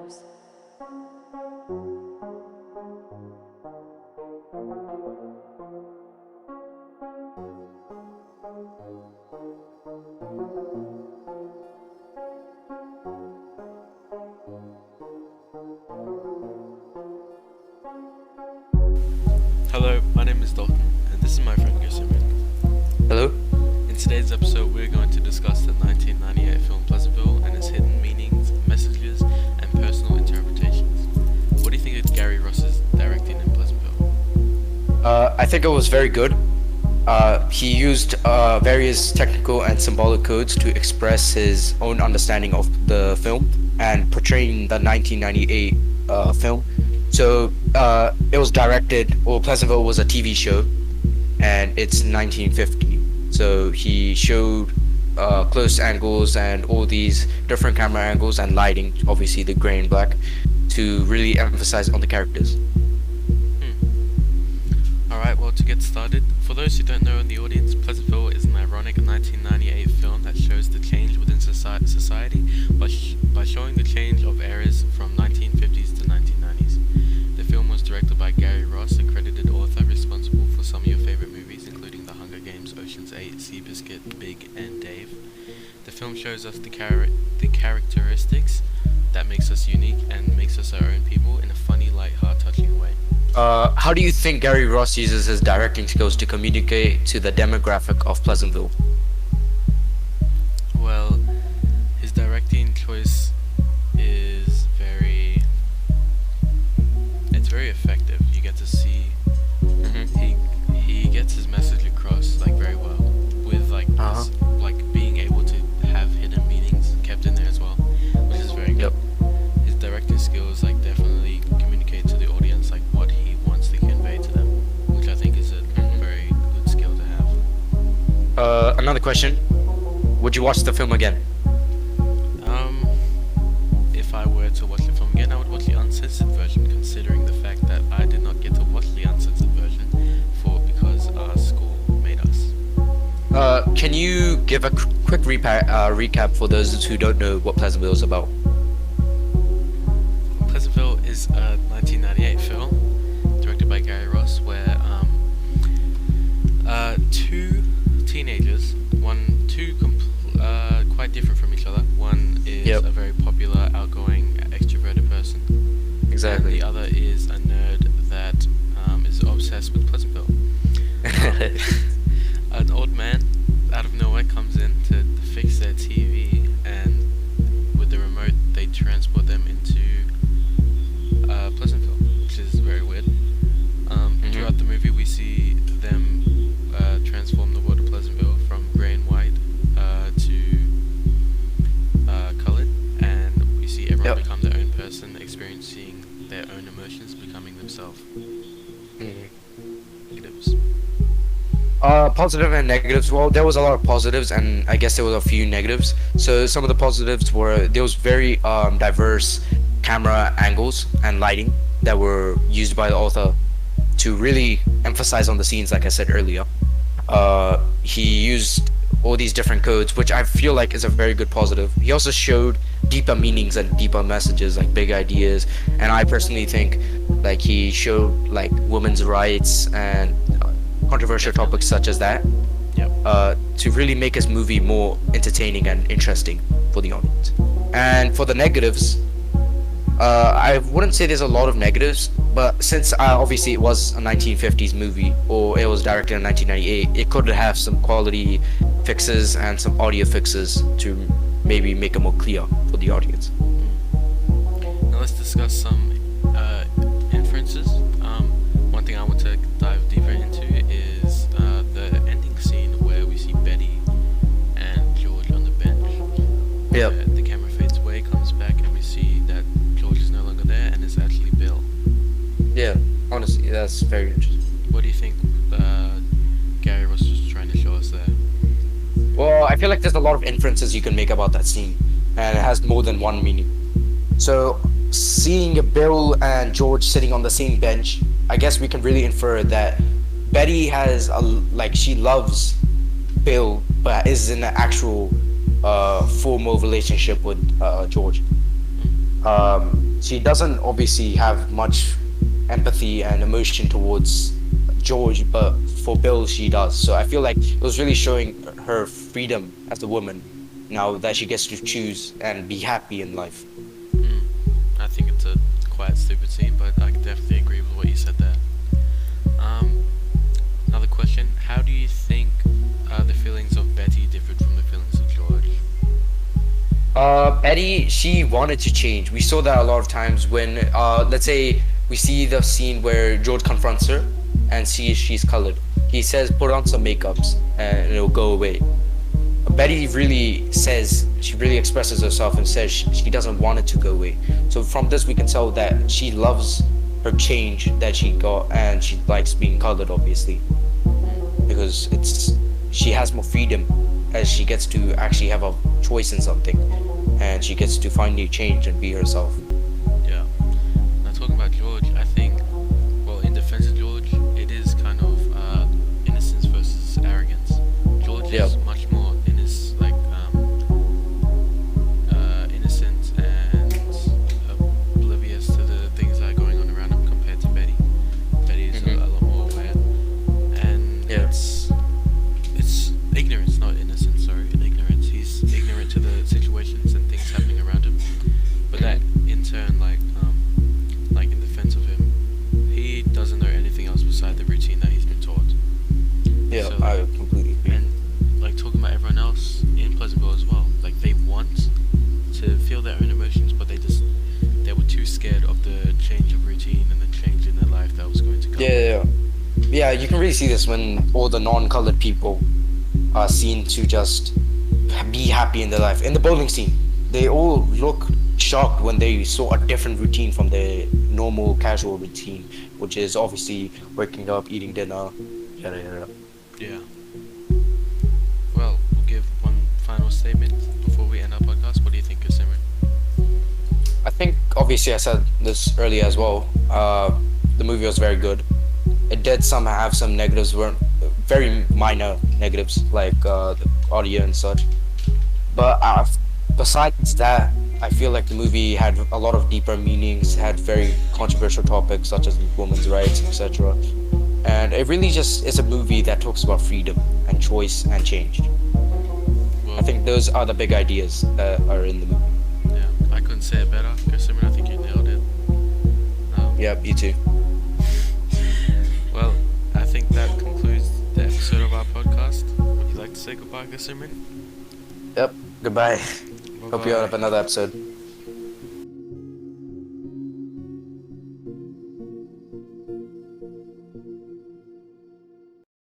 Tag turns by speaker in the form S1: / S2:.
S1: Shadows.
S2: Hello, my name is Dalton, and this is my friend Yosemite.
S3: Hello?
S2: In today's episode, we're going to discuss the 1998 film Pleasantville and its hidden meanings, messages, and personal interpretations. What do you think of Gary Ross's directing in Pleasantville?
S3: I think it was very good. He used various technical and symbolic codes to express his own understanding of the film and portraying the 1998 film. So it was directed, or Pleasantville was a TV show, and it's 1950. So he showed close angles and all these different camera angles and lighting, obviously the gray and black, to really emphasize on the characters.
S2: Alright, well, to get started, for those who don't know in the audience, Pleasantville is an ironic 1998 film that shows the change within society by showing the change of eras from 1950s to 1990s. The film was directed by Gary Ross, a credited author responsible for some of your favorite movies, including The Hunger Games, Ocean's 8, Seabiscuit, Big, and Dave. The film shows us the characteristics that makes us unique and makes us our own people in a funny, light, heart-touching way.
S3: How do you think Gary Ross uses his directing skills to communicate to the demographic of Pleasantville?
S2: Well, his directing choice is it's very effective. You get to see he gets his message across like very well with this, like being able to have hidden meanings kept in there as well, which is very good. His directing skills like definitely communicate to the audience like what he wants to convey to them, which I think is a very good skill to have.
S3: Another question. Would you watch the film again?
S2: If I were to watch the film again, I would watch the uncensored version, considering the fact that I did not get to watch the uncensored version because our school made us.
S3: Can you give a quick recap for those who don't know what Pleasantville is about?
S2: Pleasantville is a 1998 film directed by Gary Ross, where two teenagers, quite different from each other. One is a very popular, outgoing, extroverted person.
S3: Exactly.
S2: And the other is a nerd that is obsessed with Pleasantville. An old man out of nowhere comes in to fix their TV, and with the remote they transport them into Pleasantville, which is very weird. Throughout the movie we see them transform the world of Pleasantville from grey and white to coloured, and we see everyone become their own person, experiencing their own emotions, becoming themselves. Negatives.
S3: Positive and negatives. Well, there was a lot of positives, and I guess there was a few negatives. So some of the positives were there was very diverse camera angles and lighting that were used by the author to really emphasize on the scenes, like I said earlier. He used all these different codes, which I feel like is a very good positive. He also showed deeper meanings and deeper messages, like big ideas, and I personally think like he showed like women's rights and controversial topics such as that, to really make his movie more entertaining and interesting for the audience. And for the negatives, I wouldn't say there's a lot of negatives, but since obviously it was a 1950s movie, or it was directed in 1998, it could have some quality fixes and some audio fixes to maybe make it more clear for the audience.
S2: Now let's discuss some inferences. One thing I want to dive deeper into is the ending scene where we see Betty and George on the bench. The camera fades away, comes back, and we see that George is no longer there and it's actually Bill.
S3: Yeah, honestly, that's very interesting.
S2: What do you think Gary was just trying to show us there?
S3: Well, I feel like there's a lot of inferences you can make about that scene, and it has more than one meaning. So, seeing Bill and George sitting on the same bench, I guess we can really infer that Betty has she loves Bill, but is in an actual formal relationship with George. she doesn't obviously have much empathy and emotion towards George, but for Bill she does. So I feel like it was really showing her freedom as a woman now that she gets to choose and be happy in life.
S2: Mm. I think it's a quite stupid scene, but I definitely agree with what you said there. Um, Another question: how do you think the feelings of Betty differed from the feelings of George?
S3: Betty, she wanted to change. We saw that a lot of times when, let's say, we see the scene where George confronts her and sees she's colored. He says, "Put on some makeups and it'll go away." Betty really says, she really expresses herself and says she doesn't want it to go away. So from this, we can tell that she loves her change that she got and she likes being colored, obviously, because she has more freedom as she gets to actually have a choice in something and she gets to finally change and be herself.
S2: Yeah. Now talking about George, I think, well, in defense of George, it is kind of innocence versus arrogance. George
S3: Yeah.
S2: is much more innocent and oblivious to the things that are going on around him compared to Betty. Betty is a lot more aware, and
S3: Yeah.
S2: it's ignorance, not innocence. Sorry, ignorance. He's ignorant to the situations and things happening around him. But that in turn, like in defense of him, he doesn't know anything else beside the routine that he's been taught.
S3: Yeah,
S2: So,
S3: I completely agree.
S2: and like talking about everyone else in Pleasantville as well, like they want to feel their own emotions, but they were too scared of the change of routine and the change in their life that was going to come.
S3: Yeah, you can really see this when all the non-colored people are seen to just be happy in their life. In the bowling scene, they all look shocked when they saw a different routine from their normal casual routine, which is obviously waking up, eating dinner, yada yada.
S2: Yeah. Well, we'll give one final statement before we end our podcast. What do you think, Simran?
S3: I think obviously I said this earlier as well. The movie was very good. It did have some negatives, were very minor negatives like the audio and such. But besides that, I feel like the movie had a lot of deeper meanings, had very controversial topics such as women's rights, etc. And it really just is a movie that talks about freedom and choice and change.
S2: Well,
S3: I think those are the big ideas that are in the movie.
S2: yeah, I couldn't say it better, Simran. I think you nailed it.
S3: Yeah, you too.
S2: Well, I think that concludes the episode of our podcast. Would you like to say goodbye, Simran?
S3: Yep. Goodbye. Hope you
S2: Bye-bye.
S3: have another episode.